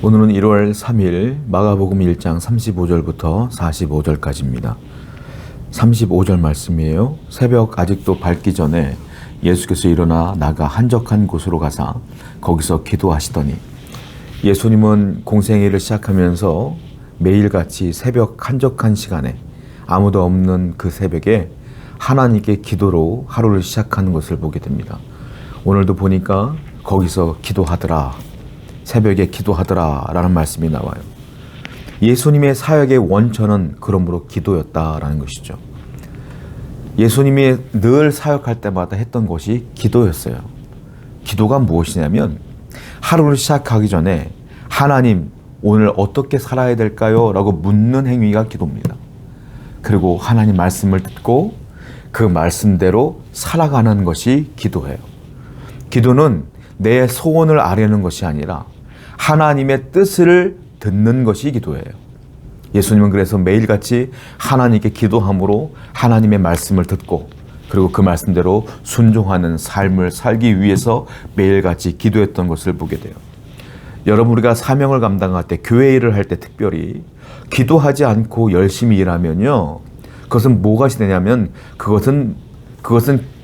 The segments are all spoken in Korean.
오늘은 1월 3일 마가복음 1장 35절부터 45절까지입니다. 35절 말씀이에요. 새벽 아직도 밝기 전에 예수께서 일어나 나가 한적한 곳으로 가사 거기서 기도하시더니, 예수님은 공생애를 시작하면서 매일같이 새벽 한적한 시간에 아무도 없는 그 새벽에 하나님께 기도로 하루를 시작하는 것을 보게 됩니다. 오늘도 보니까 거기서 기도하더라, 새벽에 기도하더라 라는 말씀이 나와요. 예수님의 사역의 원천은 그러므로 기도였다라는 것이죠. 예수님이 늘 사역할 때마다 했던 것이 기도였어요. 기도가 무엇이냐면 하루를 시작하기 전에 하나님, 오늘 어떻게 살아야 될까요? 라고 묻는 행위가 기도입니다. 그리고 하나님 말씀을 듣고 그 말씀대로 살아가는 것이 기도예요. 기도는 내 소원을 아뢰는 것이 아니라 하나님의 뜻을 듣는 것이 기도예요. 예수님은 그래서 매일같이 하나님께 기도함으로 하나님의 말씀을 듣고 그리고 그 말씀대로 순종하는 삶을 살기 위해서 매일같이 기도했던 것을 보게 돼요. 여러분, 우리가 사명을 감당할 때, 교회 일을 할 때 특별히 기도하지 않고 열심히 일하면요, 그것은 뭐가 되냐면 그것은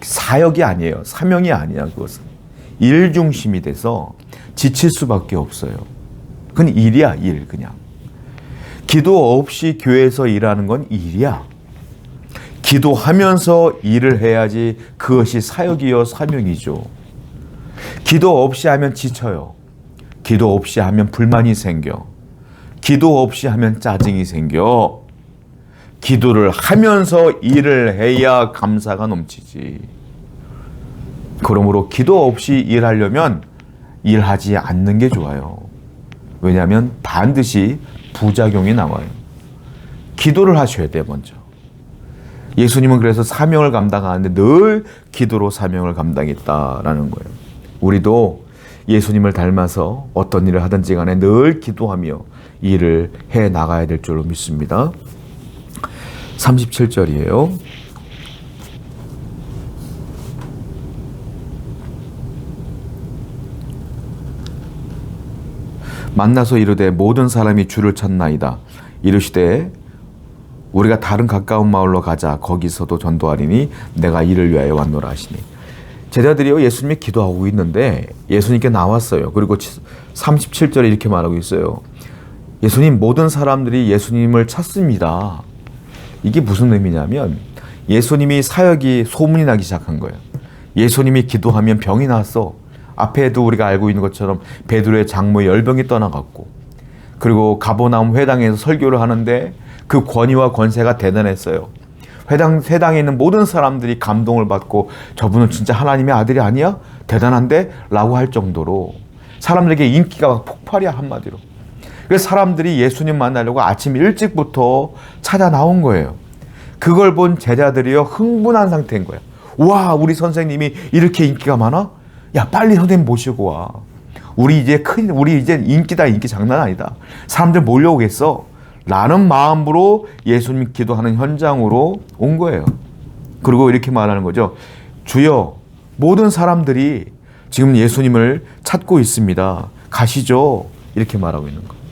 사역이 아니에요. 사명이 아니야. 그것은 일 중심이 돼서 지칠 수밖에 없어요. 그건 일이야, 일. 그냥 기도 없이 교회에서 일하는 건 일이야. 기도하면서 일을 해야지 그것이 사역이요 사명이죠. 기도 없이 하면 지쳐요. 기도 없이 하면 불만이 생겨. 기도 없이 하면 짜증이 생겨. 기도를 하면서 일을 해야 감사가 넘치지. 그러므로 기도 없이 일하려면 일하지 않는 게 좋아요. 왜냐하면 반드시 부작용이 나와요. 기도를 하셔야 돼요, 먼저. 예수님은 그래서 사명을 감당하는데 늘 기도로 사명을 감당했다라는 거예요. 우리도 예수님을 닮아서 어떤 일을 하든지 간에 늘 기도하며 일을 해 나가야 될 줄로 믿습니다. 37절이에요. 만나서 이르되 모든 사람이 주를 찾나이다. 이르시되 우리가 다른 가까운 마을로 가자. 거기서도 전도하리니 내가 이를 위하여 왔노라 하시니. 제자들이요, 예수님이 기도하고 있는데 예수님께 나왔어요. 그리고 37절에 이렇게 말하고 있어요. 예수님, 모든 사람들이 예수님을 찾습니다. 이게 무슨 의미냐면 예수님이 사역이 소문이 나기 시작한 거예요. 예수님이 기도하면 병이 났어. 앞에도 우리가 알고 있는 것처럼 베드로의 장모의 열병이 떠나갔고, 그리고 가버나움 회당에서 설교를 하는데 그 권위와 권세가 대단했어요. 회당에 있는 모든 사람들이 감동을 받고 저분은 진짜 하나님의 아들이 아니야? 대단한데? 라고 할 정도로 사람들에게 인기가 막 폭발이야, 한마디로. 그래서 사람들이 예수님 만나려고 아침 일찍부터 찾아 나온 거예요. 그걸 본 제자들이요, 흥분한 상태인 거예요. 와, 우리 선생님이 이렇게 인기가 많아? 야, 빨리 선생님 모시고 와. 우리 이제 인기다, 인기 장난 아니다. 사람들 몰려오겠어. 라는 마음으로 예수님 기도하는 현장으로 온 거예요. 그리고 이렇게 말하는 거죠. 주여, 모든 사람들이 지금 예수님을 찾고 있습니다. 가시죠. 이렇게 말하고 있는 거예요.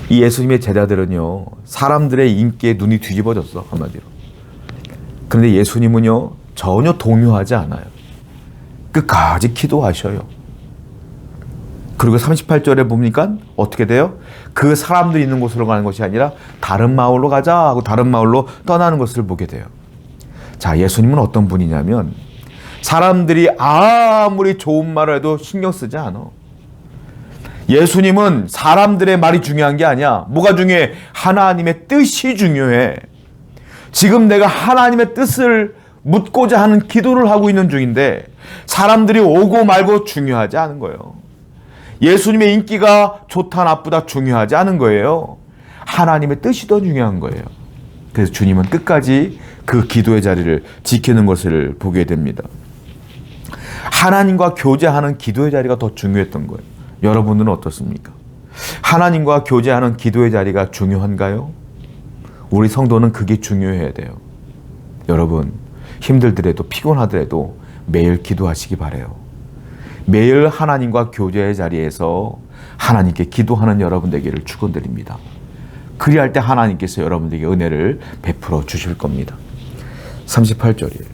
이 예수님의 제자들은요, 사람들의 인기에 눈이 뒤집어졌어, 한마디로. 그런데 예수님은요, 전혀 동요하지 않아요. 끝까지 기도하셔요. 그리고 38절에 보니까 어떻게 돼요? 그 사람들이 있는 곳으로 가는 것이 아니라 다른 마을로 가자 하고 다른 마을로 떠나는 것을 보게 돼요. 자, 예수님은 어떤 분이냐면 사람들이 아무리 좋은 말을 해도 신경 쓰지 않아. 예수님은 사람들의 말이 중요한 게 아니야. 뭐가 중요해? 하나님의 뜻이 중요해. 지금 내가 하나님의 뜻을 묻고자 하는 기도를 하고 있는 중인데 사람들이 오고 말고 중요하지 않은 거예요. 예수님의 인기가 좋다 나쁘다 중요하지 않은 거예요. 하나님의 뜻이 더 중요한 거예요. 그래서 주님은 끝까지 그 기도의 자리를 지키는 것을 보게 됩니다. 하나님과 교제하는 기도의 자리가 더 중요했던 거예요. 여러분들은 어떻습니까? 하나님과 교제하는 기도의 자리가 중요한가요? 우리 성도는 그게 중요해야 돼요. 여러분, 힘들더라도 피곤하더라도 매일 기도하시기 바라요. 매일 하나님과 교제의 자리에서 하나님께 기도하는 여러분 되기를 축원드립니다. 그리할 때 하나님께서 여러분들에게 은혜를 베풀어 주실 겁니다. 38절이에요.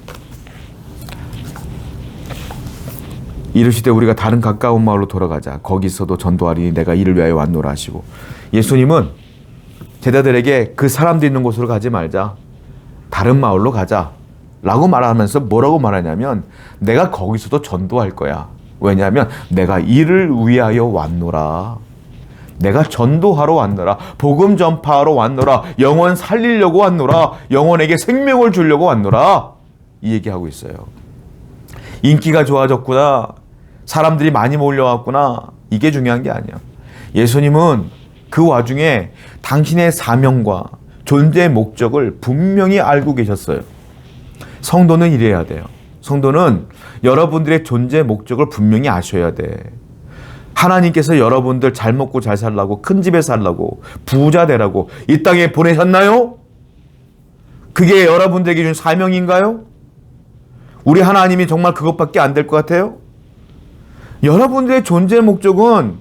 이르시되 우리가 다른 가까운 마을로 돌아가자. 거기서도 전도하리니 내가 이를 위하여 왔노라 하시고, 예수님은 제자들에게 그 사람도 있는 곳으로 가지 말자, 다른 마을로 가자 라고 말하면서 뭐라고 말하냐면, 내가 거기서도 전도할 거야. 왜냐하면 내가 이를 위하여 왔노라. 내가 전도하러 왔노라. 복음 전파하러 왔노라. 영혼 살리려고 왔노라. 영혼에게 생명을 주려고 왔노라. 이 얘기하고 있어요. 인기가 좋아졌구나, 사람들이 많이 몰려왔구나, 이게 중요한 게 아니야. 예수님은 그 와중에 당신의 사명과 존재의 목적을 분명히 알고 계셨어요. 성도는 이래야 돼요. 성도는 여러분들의 존재 목적을 분명히 아셔야 돼. 하나님께서 여러분들 잘 먹고 잘 살라고, 큰 집에 살라고, 부자 되라고 이 땅에 보내셨나요? 그게 여러분들에게 준 사명인가요? 우리 하나님이 정말 그것밖에 안 될 것 같아요? 여러분들의 존재 목적은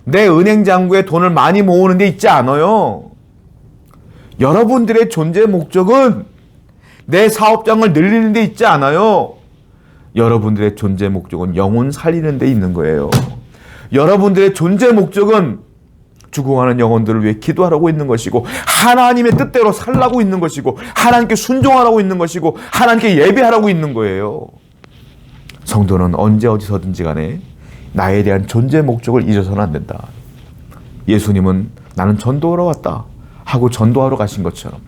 내 은행 잔고에 돈을 많이 모으는 데 있지 않아요. 여러분들의 존재 목적은 내 사업장을 늘리는 데 있지 않아요. 여러분들의 존재 목적은 영혼 살리는 데 있는 거예요. 여러분들의 존재 목적은 죽어가는 영혼들을 위해 기도하라고 있는 것이고, 하나님의 뜻대로 살라고 있는 것이고, 하나님께 순종하라고 있는 것이고, 하나님께 예배하라고 있는 거예요. 성도는 언제 어디서든지 간에 나에 대한 존재 목적을 잊어서는 안 된다. 예수님은 나는 전도하러 왔다 하고 전도하러 가신 것처럼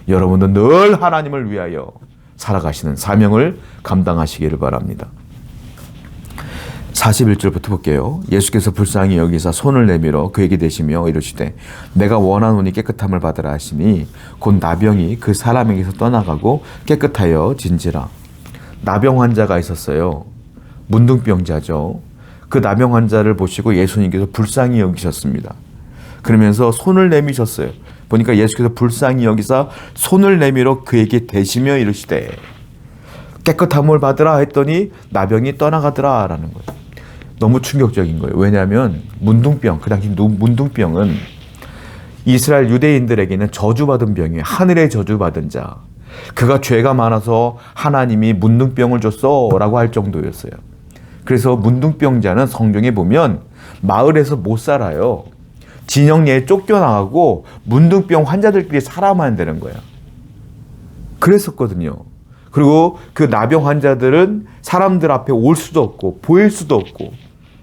여러분도 늘 하나님을 위하여 살아가시는 사명을 감당하시기를 바랍니다. 41절부터 볼게요. 예수께서 불쌍히 여기사 손을 내밀어 그에게 대시며 이르시되 내가 원하노니 깨끗함을 받으라 하시니 곧 나병이 그 사람에게서 떠나가고 깨끗하여 진지라. 나병 환자가 있었어요. 문둥병자죠. 그 나병 환자를 보시고 예수님께서 불쌍히 여기셨습니다. 그러면서 손을 내미셨어요. 보니까 예수께서 불쌍히 여기사 손을 내밀어 그에게 대시며 이르시되 깨끗함을 받으라 했더니 나병이 떠나가더라 라는 거예요. 너무 충격적인 거예요. 왜냐하면 문둥병, 그 당시 문둥병은 이스라엘 유대인들에게는 저주받은 병이에요. 하늘의 저주받은 자. 그가 죄가 많아서 하나님이 문둥병을 줬어 라고 할 정도였어요. 그래서 문둥병자는 성경에 보면 마을에서 못 살아요. 진영내에 쫓겨나가고 문둥병 환자들끼리 살아만 되는 거예요. 그랬었거든요. 그리고 그 나병 환자들은 사람들 앞에 올 수도 없고 보일 수도 없고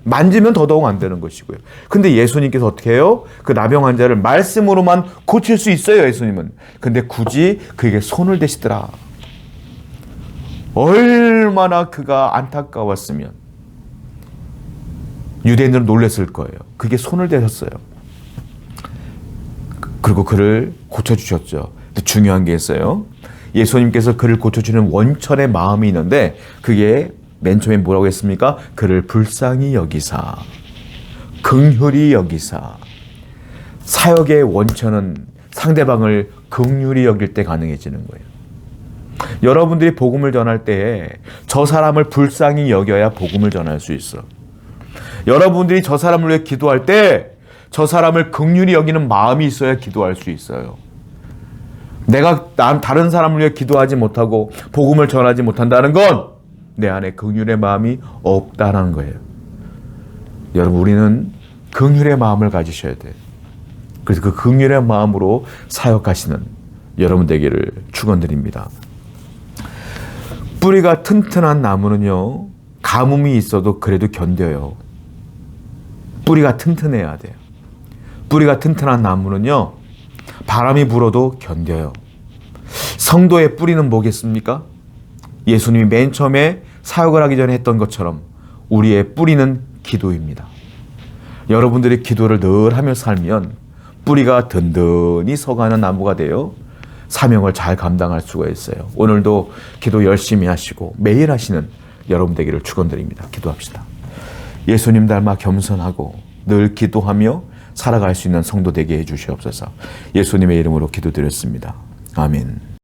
만지면 더더욱 안 되는 것이고요. 근데 예수님께서 어떻게 해요? 그 나병 환자를 말씀으로만 고칠 수 있어요, 예수님은. 근데 굳이 그에게 손을 대시더라. 얼마나 그가 안타까웠으면 유대인들은 놀랐을 거예요. 그게 손을 대셨어요. 그리고 그를 고쳐주셨죠. 근데 중요한 게 있어요. 예수님께서 그를 고쳐주는 원천의 마음이 있는데 그게 맨 처음에 뭐라고 했습니까? 그를 불쌍히 여기사, 긍휼히 여기사. 사역의 원천은 상대방을 긍휼히 여길 때 가능해지는 거예요. 여러분들이 복음을 전할 때에 저 사람을 불쌍히 여겨야 복음을 전할 수 있어. 여러분들이 저 사람을 위해 기도할 때 저 사람을 긍휼히 여기는 마음이 있어야 기도할 수 있어요. 내가 다른 사람을 위해 기도하지 못하고 복음을 전하지 못한다는 건 내 안에 긍휼의 마음이 없다는 거예요. 여러분, 우리는 긍휼의 마음을 가지셔야 돼요. 그래서 그 긍휼의 마음으로 사역하시는 여러분 되기를 축원드립니다. 뿌리가 튼튼한 나무는요, 가뭄이 있어도 그래도 견뎌요. 뿌리가 튼튼해야 돼요. 뿌리가 튼튼한 나무는요, 바람이 불어도 견뎌요. 성도의 뿌리는 뭐겠습니까? 예수님이 맨 처음에 사역을 하기 전에 했던 것처럼 우리의 뿌리는 기도입니다. 여러분들이 기도를 늘 하며 살면 뿌리가 든든히 서가는 나무가 되어 사명을 잘 감당할 수가 있어요. 오늘도 기도 열심히 하시고 매일 하시는 여러분 되기를 축원드립니다. 기도합시다. 예수님 닮아 겸손하고 늘 기도하며 살아갈 수 있는 성도 되게 해주시옵소서. 예수님의 이름으로 기도드렸습니다. 아멘.